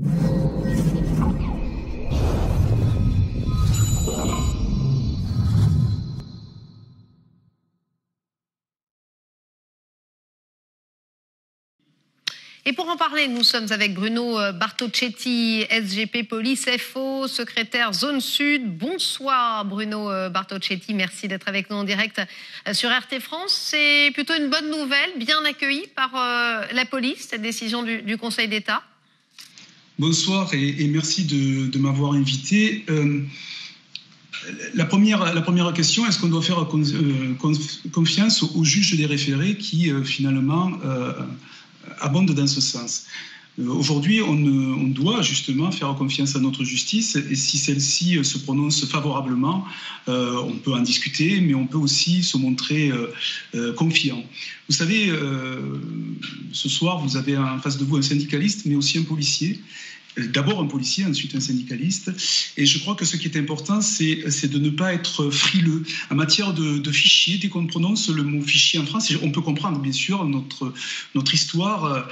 Et pour en parler, nous sommes avec Bruno Bartocchetti, SGP Police FO, secrétaire Zone Sud. Bonsoir Bruno Bartocchetti, merci d'être avec nous en direct sur RT France. C'est plutôt une bonne nouvelle, bien accueillie par la police, cette décision du Conseil d'État. Bonsoir et merci de m'avoir invité. La première question, est-ce qu'on doit faire confiance aux juges des référés qui finalement abonde dans ce sens. Aujourd'hui, on doit justement faire confiance à notre justice et si celle-ci se prononce favorablement, on peut en discuter, mais on peut aussi se montrer confiant. Vous savez, ce soir, vous avez en face de vous un syndicaliste, mais aussi un policier. D'abord un policier, ensuite un syndicaliste. Et je crois que ce qui est important, c'est de ne pas être frileux. En matière de fichiers, dès qu'on prononce le mot fichier en France, on peut comprendre bien sûr notre histoire.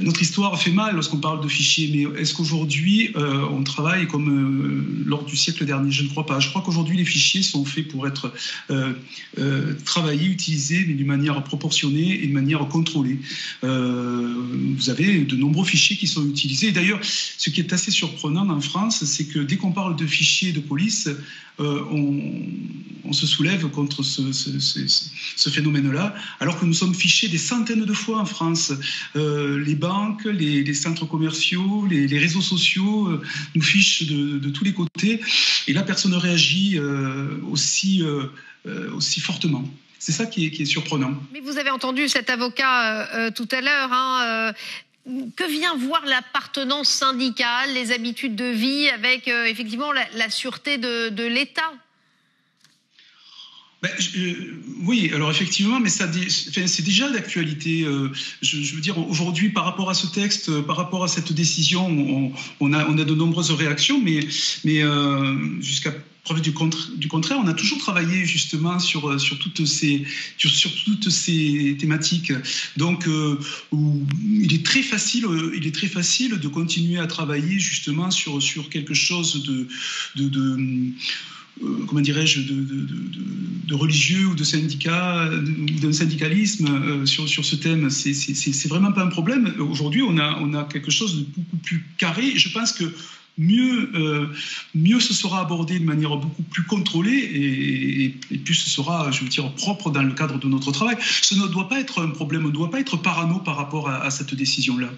Notre histoire fait mal lorsqu'on parle de fichiers, mais est-ce qu'aujourd'hui on travaille comme lors du siècle dernier? Je ne crois pas. Je crois qu'aujourd'hui les fichiers sont faits pour être travaillés, utilisés, mais d'une manière proportionnée et de manière contrôlée. Vous avez de nombreux fichiers qui sont utilisés. Et d'ailleurs, ce qui est assez surprenant en France, c'est que dès qu'on parle de fichiers de police, on se soulève contre ce phénomène-là, alors que nous sommes fichés des centaines de fois en France. Les banques, les centres commerciaux, les réseaux sociaux nous fichent de tous les côtés. Et là, personne ne réagit aussi fortement. C'est ça qui est surprenant. Mais vous avez entendu cet avocat tout à l'heure, que vient voir l'appartenance syndicale, les habitudes de vie avec effectivement la sûreté de l'État? Oui, alors effectivement, mais c'est déjà d'actualité. Je veux dire, aujourd'hui, par rapport à ce texte, par rapport à cette décision, on a de nombreuses réactions, mais jusqu'à preuve du contraire, on a toujours travaillé justement sur toutes ces thématiques. Donc, il est très facile de continuer à travailler justement sur quelque chose comment dirais-je, de religieux ou de syndicat, d'un syndicalisme sur ce thème. C'est vraiment pas un problème. Aujourd'hui, on a quelque chose de beaucoup plus carré. Je pense que mieux ce sera abordé de manière beaucoup plus contrôlée et plus ce sera, je veux dire, propre dans le cadre de notre travail. Ce ne doit pas être un problème, on ne doit pas être parano par rapport à cette décision-là.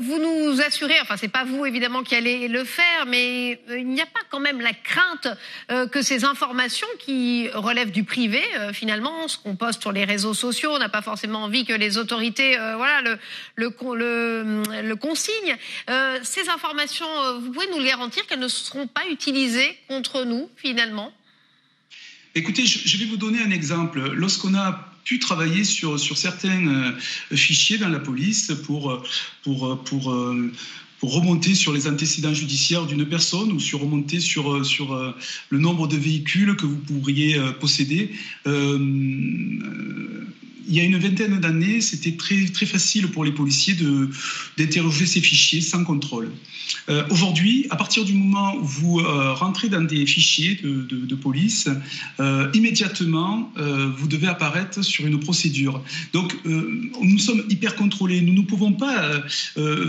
Vous nous assurez, enfin c'est pas vous évidemment qui allez le faire, mais il n'y a pas quand même la crainte que ces informations qui relèvent du privé, finalement, ce qu'on poste sur les réseaux sociaux, on n'a pas forcément envie que les autorités le consignent. Ces informations, vous pouvez nous le garantir qu'elles ne seront pas utilisées contre nous finalement? Écoutez, je vais vous donner un exemple. Lorsqu'on a pu travailler sur certains fichiers dans la police pour remonter sur les antécédents judiciaires d'une personne ou remonter sur le nombre de véhicules que vous pourriez posséder. Il y a une vingtaine d'années, c'était très facile pour les policiers d'interroger ces fichiers sans contrôle. Aujourd'hui, à partir du moment où vous rentrez dans des fichiers de police, immédiatement, vous devez apparaître sur une procédure. Donc, nous sommes hyper contrôlés. Nous ne pouvons pas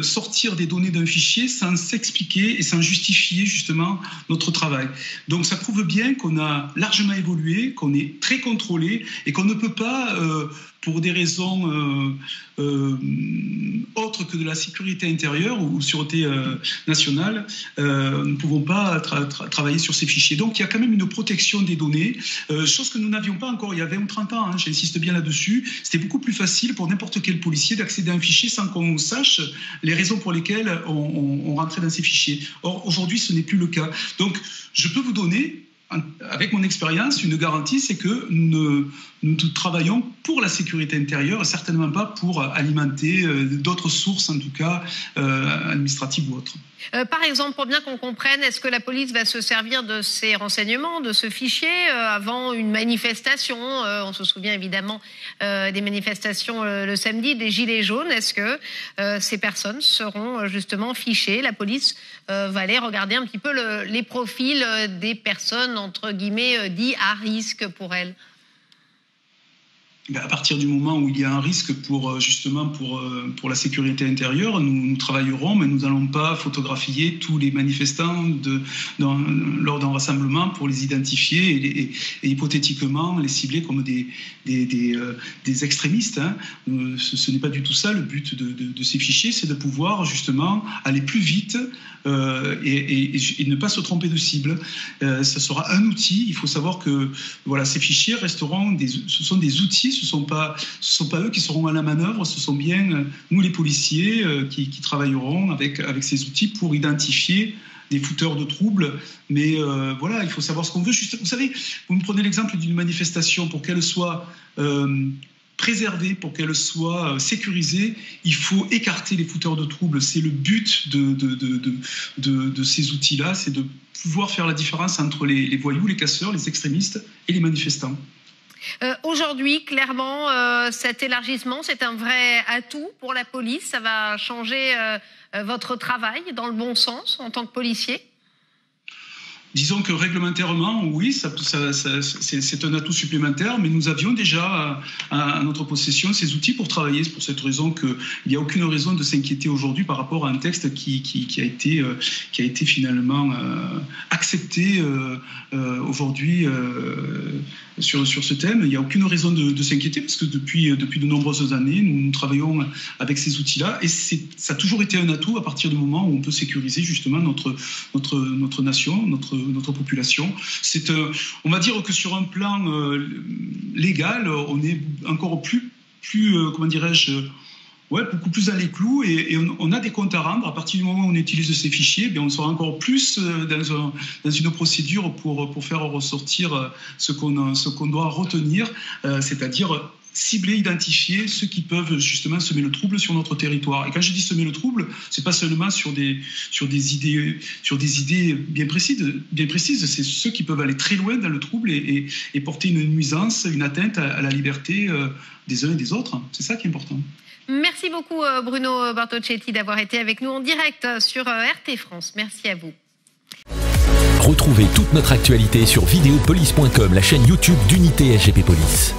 sortir des données d'un fichier sans s'expliquer et sans justifier justement notre travail. Donc, ça prouve bien qu'on a largement évolué, qu'on est très contrôlé et qu'on ne peut pas pour des raisons autres que de la sécurité intérieure ou sûreté nationale, nous ne pouvons pas travailler sur ces fichiers. Donc il y a quand même une protection des données, chose que nous n'avions pas encore il y a 20 ou 30 ans, j'insiste bien là-dessus. C'était beaucoup plus facile pour n'importe quel policier d'accéder à un fichier sans qu'on sache les raisons pour lesquelles on rentrait dans ces fichiers. Or, aujourd'hui, ce n'est plus le cas. Donc, je peux vous donner avec mon expérience, une garantie, c'est que nous travaillons pour la sécurité intérieure et certainement pas pour alimenter d'autres sources, en tout cas administratives ou autres. Par exemple, pour bien qu'on comprenne, est-ce que la police va se servir de ces renseignements, de ce fichier, avant une manifestation? On se souvient évidemment des manifestations le samedi, des Gilets jaunes. Est-ce que ces personnes seront justement fichées? La police va aller regarder un petit peu les profils des personnes, entre guillemets, dits à risque pour elles? À partir du moment où il y a un risque pour la sécurité intérieure, nous travaillerons, mais nous n'allons pas photographier tous les manifestants lors d'un rassemblement pour les identifier et hypothétiquement les cibler comme des extrémistes. Hein. Ce n'est pas du tout ça le but de ces fichiers, c'est de pouvoir justement aller plus vite et ne pas se tromper de cible. Ça sera un outil. Il faut savoir que ces fichiers resteront ce sont des outils. Ce ne sont pas eux qui seront à la manœuvre, ce sont bien nous les policiers qui travailleront avec ces outils pour identifier des fouteurs de troubles. Mais il faut savoir ce qu'on veut. Vous savez, vous me prenez l'exemple d'une manifestation, pour qu'elle soit préservée, pour qu'elle soit sécurisée, il faut écarter les fouteurs de troubles. C'est le but de ces outils-là, c'est de pouvoir faire la différence entre les voyous, les casseurs, les extrémistes et les manifestants. Aujourd'hui, clairement, cet élargissement, c'est un vrai atout pour la police. Ça va changer votre travail dans le bon sens en tant que policier? Disons que réglementairement, oui, c'est un atout supplémentaire, mais nous avions déjà à notre possession ces outils pour travailler. C'est pour cette raison qu'il n'y a aucune raison de s'inquiéter aujourd'hui par rapport à un texte qui a été finalement accepté aujourd'hui sur ce thème. Il n'y a aucune raison de s'inquiéter parce que depuis de nombreuses années, nous travaillons avec ces outils-là et ça a toujours été un atout à partir du moment où on peut sécuriser justement notre nation, notre population. On va dire que sur un plan légal, on est encore plus comment dirais-je, beaucoup plus dans les clous et on a des comptes à rendre. À partir du moment où on utilise ces fichiers, on sera encore plus dans une procédure pour faire ressortir ce qu'on doit retenir, c'est-à-dire cibler, identifier ceux qui peuvent justement semer le trouble sur notre territoire. Et quand je dis semer le trouble, c'est pas seulement sur des idées bien précises, c'est ceux qui peuvent aller très loin dans le trouble et porter une nuisance, une atteinte à la liberté des uns et des autres. C'est ça qui est important. Merci beaucoup Bruno Bartocchetti d'avoir été avec nous en direct sur RT France. Merci à vous. Retrouvez toute notre actualité sur videopolice.com, la chaîne YouTube d'Unité SGP Police.